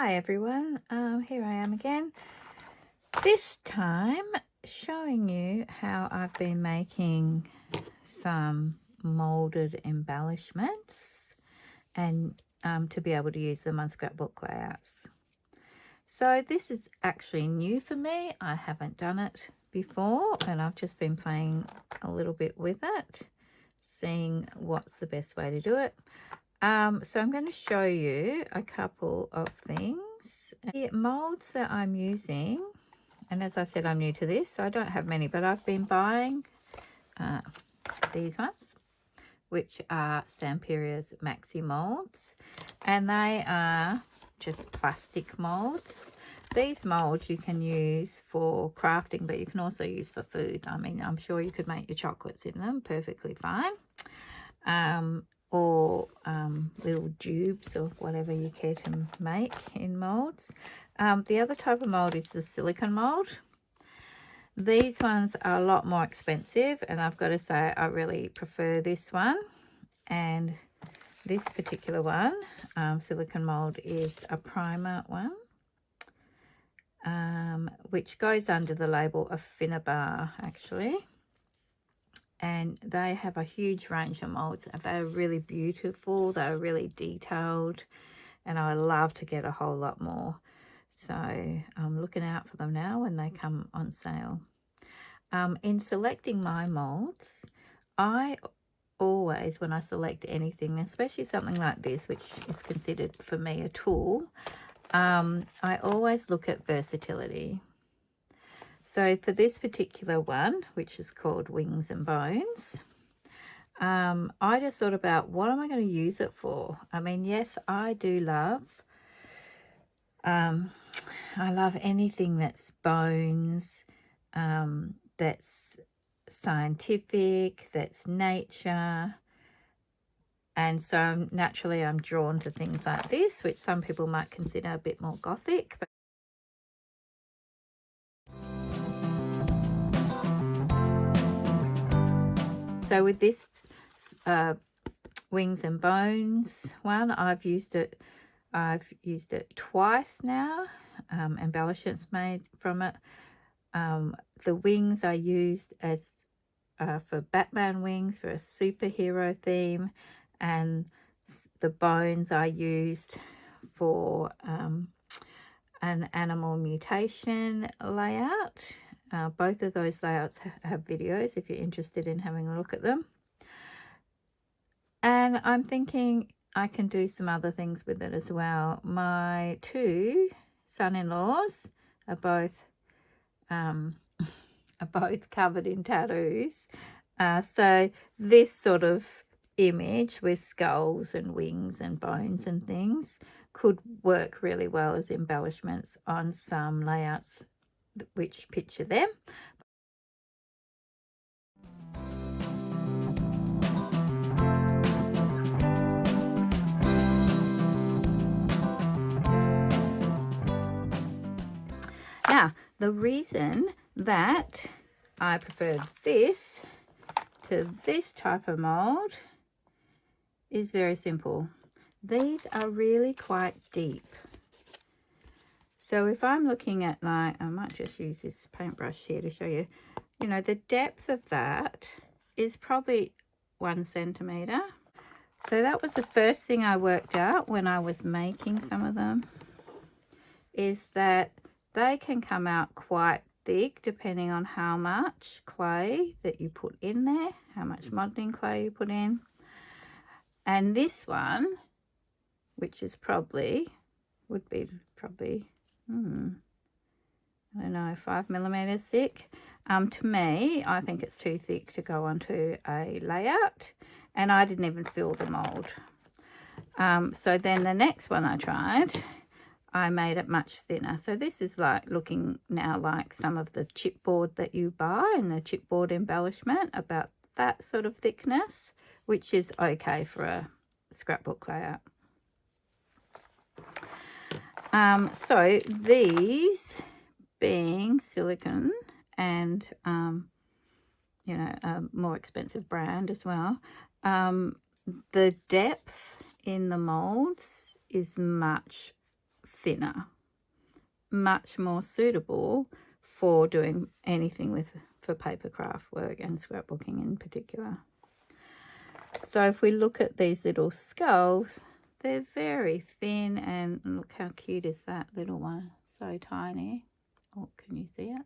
Hi everyone, here I am again, this time showing you how I've been making some molded embellishments and to be able to use them on scrapbook layouts. So this is actually new for me. I haven't done it before and I've just been playing a little bit with it, seeing what's the best way to do it. So I'm going to show you a couple of things. The molds that I'm using, and as I said, I'm new to this, so I don't have many, but I've been buying these ones, which are Stamperia's Maxi molds, and they are just plastic molds. These molds you can use for crafting, but you can also use for food. I mean, I'm sure you could make your chocolates in them perfectly fine. Or little tubes or whatever you care to make in molds. The other type of mold is the silicone mold. These ones are a lot more expensive, and I've got to say I really prefer this one. And this particular one, silicone mold, is a primer one, which goes under the label of Finnabar actually. And they have a huge range of molds. They're really beautiful, they're really detailed, and I love to get a whole lot more. So I'm looking out for them now when they come on sale. In selecting my molds, I always, when I select anything, especially something like this, which is considered for me a tool, I always look at versatility. So for this particular one, which is called Wings and Bones, I just thought about what am I going to use it for? I mean, yes, I do love, I love anything that's bones, that's scientific, that's nature. And so naturally I'm drawn to things like this, which some people might consider a bit more gothic. But so with this Wings and Bones one, I've used it twice now. Embellishments made from it. The wings I used as for Batman wings for a superhero theme, and the bones I used for an animal mutation layout. Both of those layouts have videos if you're interested in having a look at them. And I'm thinking I can do some other things with it as well. My two son-in-laws are both covered in tattoos. So this sort of image with skulls and wings and bones and things could work really well as embellishments on some layouts which picture them. Now, the reason that I prefer this to this type of mold is very simple. These are really quite deep. So if I'm looking at, like, I might just use this paintbrush here to show you, you know, the depth of that is probably 1 centimetre. So that was the first thing I worked out when I was making some of them, is that they can come out quite thick depending on how much clay that you put in there, how much modelling clay you put in. And this one, which is would be probably I don't know, 5 millimeters thick. To me, I think it's too thick to go onto a layout, and I didn't even fill the mold. So then the next one I tried, I made it much thinner. So this is like looking now like some of the chipboard that you buy in the chipboard embellishment, about that sort of thickness, which is okay for a scrapbook layout. So these being silicone and you know, a more expensive brand as well, the depth in the molds is much thinner, much more suitable for doing anything for papercraft work and scrapbooking in particular. So if we look at these little skulls, they're very thin, and look how cute is that little one, so tiny. Oh, can you see it?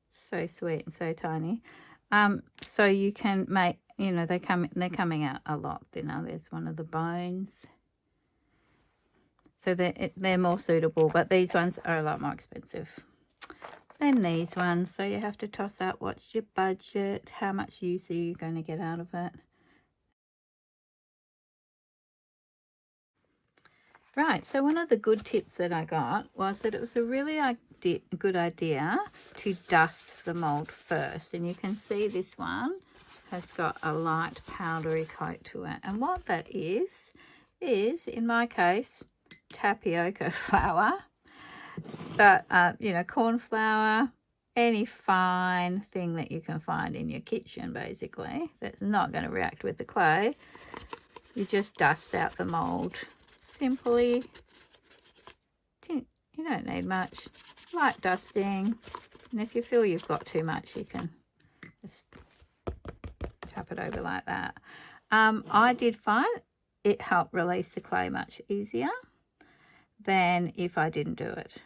So sweet and so tiny. So you can make, you know, they're coming out a lot thinner. There's one of the bones. So they're more suitable, but these ones are a lot more expensive than these ones. So you have to toss out what's your budget, how much use are you going to get out of it. Right, so one of the good tips that I got was that it was a really good idea to dust the mould first. And you can see this one has got a light powdery coat to it. And what that is in my case, tapioca flour, but you know, corn flour, any fine thing that you can find in your kitchen, basically, that's not going to react with the clay. You just dust out the mould simply. You don't need much, light dusting, and if you feel you've got too much, you can just tap it over like that. I did find it helped release the clay much easier than if I didn't do it.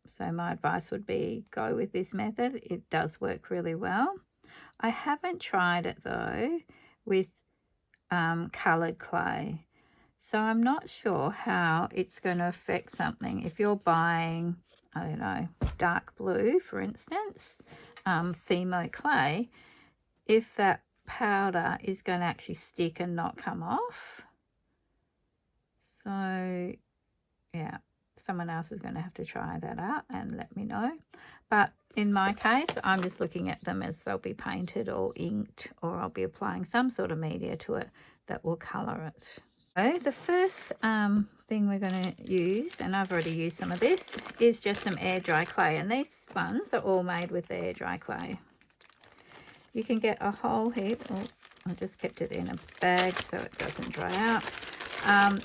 So my advice would be go with this method. It does work really well. I haven't tried it though with coloured clay, so I'm not sure how it's going to affect something. If you're buying, I don't know, dark blue, for instance, Fimo clay, if that powder is going to actually stick and not come off. So yeah, someone else is going to have to try that out and let me know. But in my case, I'm just looking at them as they'll be painted or inked, or I'll be applying some sort of media to it that will colour it. So the first thing we're going to use, and I've already used some of this, is just some air dry clay. And these ones are all made with air dry clay. You can get a whole heap. Oh, I just kept it in a bag so it doesn't dry out.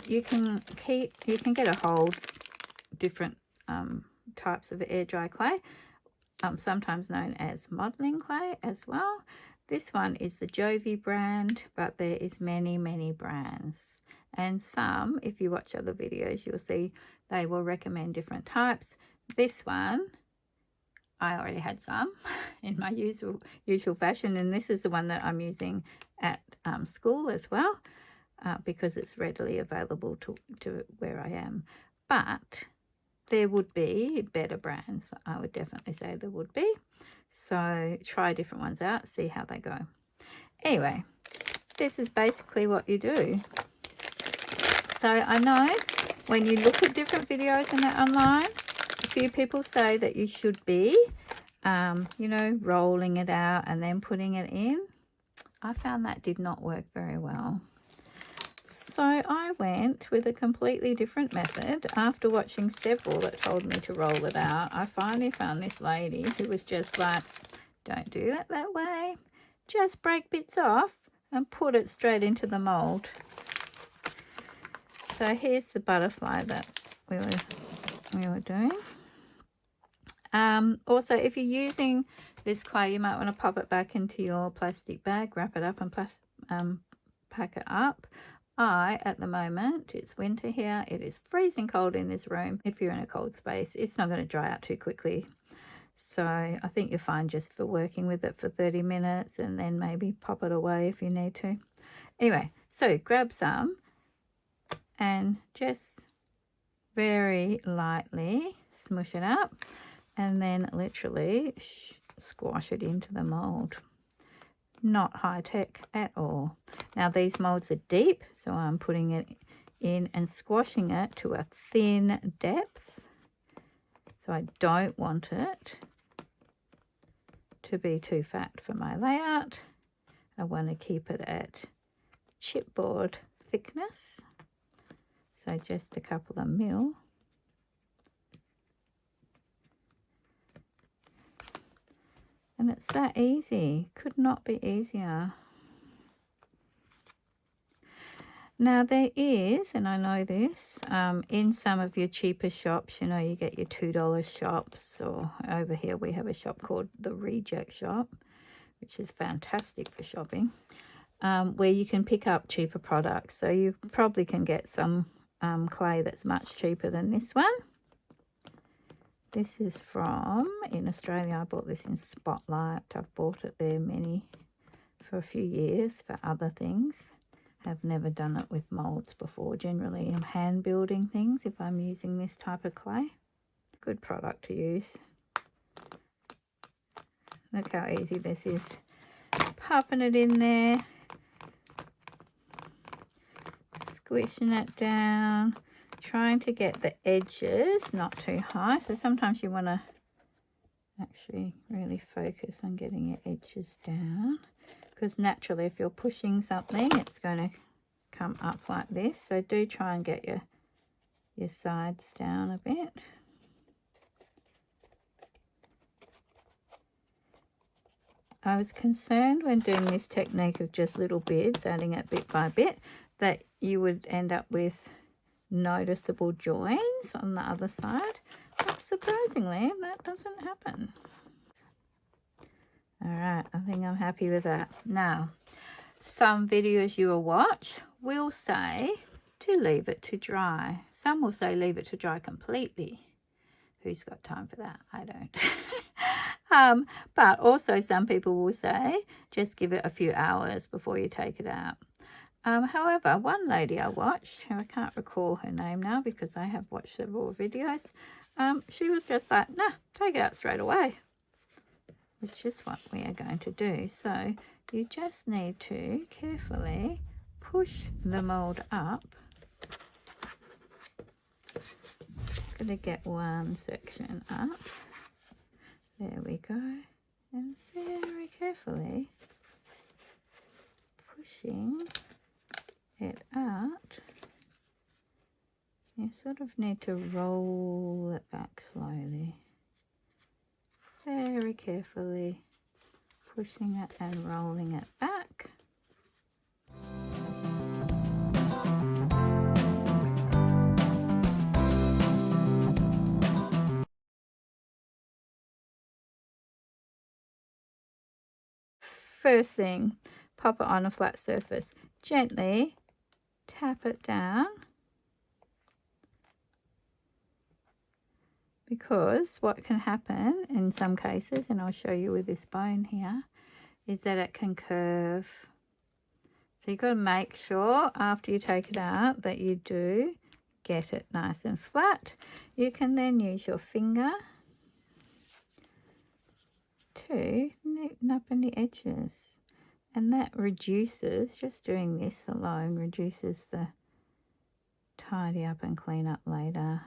You can get a whole different types of air dry clay, sometimes known as modelling clay as well. This one is the Jovi brand, but there is many brands, and some, if you watch other videos, you'll see they will recommend different types. This one, I already had some in my usual fashion, and this is the one that I'm using at school as well, because it's readily available to where I am. But there would be better brands. I would definitely say there would be. So try different ones out, see how they go. Anyway, this is basically what you do. So I know when you look at different videos in that online, a few people say that you should be, you know, rolling it out and then putting it in. I found that did not work very well. So I went with a completely different method. After watching several that told me to roll it out, I finally found this lady who was just like, don't do it that way. Just break bits off and put it straight into the mould. So here's the butterfly that we were doing. Also, if you're using this clay, you might want to pop it back into your plastic bag, wrap it up and pack it up. At the moment, it's winter here. It is freezing cold in this room. If you're in a cold space, it's not going to dry out too quickly. So I think you're fine just for working with it for 30 minutes and then maybe pop it away if you need to. Anyway, so grab some and just very lightly smush it up and then literally squash it into the mould. Not high tech at all. Now these molds are deep, so I'm putting it in and squashing it to a thin depth. So I don't want it to be too fat for my layout. I want to keep it at chipboard thickness. So just a couple of mil. And it's that easy. Could not be easier. Now there is, and I know this, in some of your cheaper shops, you know, you get your $2 shops, or over here we have a shop called the Reject Shop, which is fantastic for shopping, where you can pick up cheaper products. So you probably can get some clay that's much cheaper than this one. This is from, in Australia, I bought this in Spotlight. I've bought it there for a few years for other things. Have never done it with molds before. Generally I'm hand building things if I'm using this type of clay. Good product to use. Look how easy this is. Popping it in there, squishing it down, trying to get the edges not too high. So sometimes you want to actually really focus on getting your edges down, because naturally if you're pushing something it's going to come up like this. So do try and get your sides down a bit. I was concerned when doing this technique of just little bits, adding it bit by bit, that you would end up with noticeable joins on the other side, but surprisingly that doesn't happen. All right, I think I'm happy with that. Now, some videos you will watch will say to leave it to dry. Some will say leave it to dry completely. Who's got time for that? I don't. But also some people will say just give it a few hours before you take it out. However, one lady I watched, I can't recall her name now because I have watched several videos, she was just like, nah, take it out straight away, which is what we are going to do. So you just need to carefully push the mold up. Just going to get one section up. There we go. And very carefully pushing it out. You sort of need to roll it back slowly. Very carefully pushing it and rolling it back. First thing, pop it on a flat surface. Gently tap it down, because what can happen in some cases, and I'll show you with this bone here, is that it can curve. So you've got to make sure after you take it out that you do get it nice and flat. You can then use your finger to neaten up in the edges, and that reduces, just doing this alone reduces the tidy up and clean up later.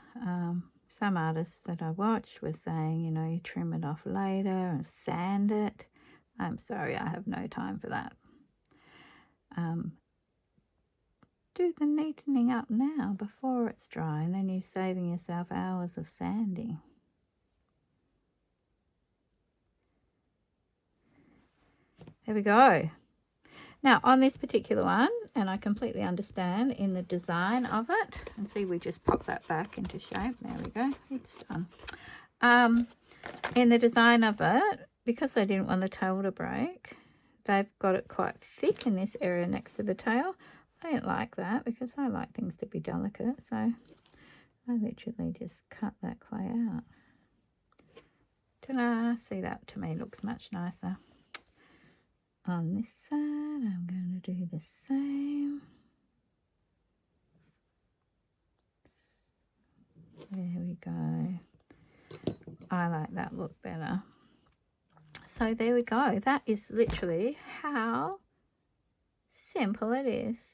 Some artists that I watched were saying, you know, you trim it off later and sand it. I'm sorry, I have no time for that. Do the neatening up now before it's dry, and then you're saving yourself hours of sanding. There we go. Now on this particular one, and I completely understand in the design of it, and see, we just pop that back into shape. There we go, it's done. In the design of it, because I didn't want the tail to break, they've got it quite thick in this area next to the tail. I don't like that because I like things to be delicate, so I literally just cut that clay out. Ta-da! See, that to me looks much nicer. On this side, I'm going to do the same. There we go. I like that look better. So there we go. That is literally how simple it is.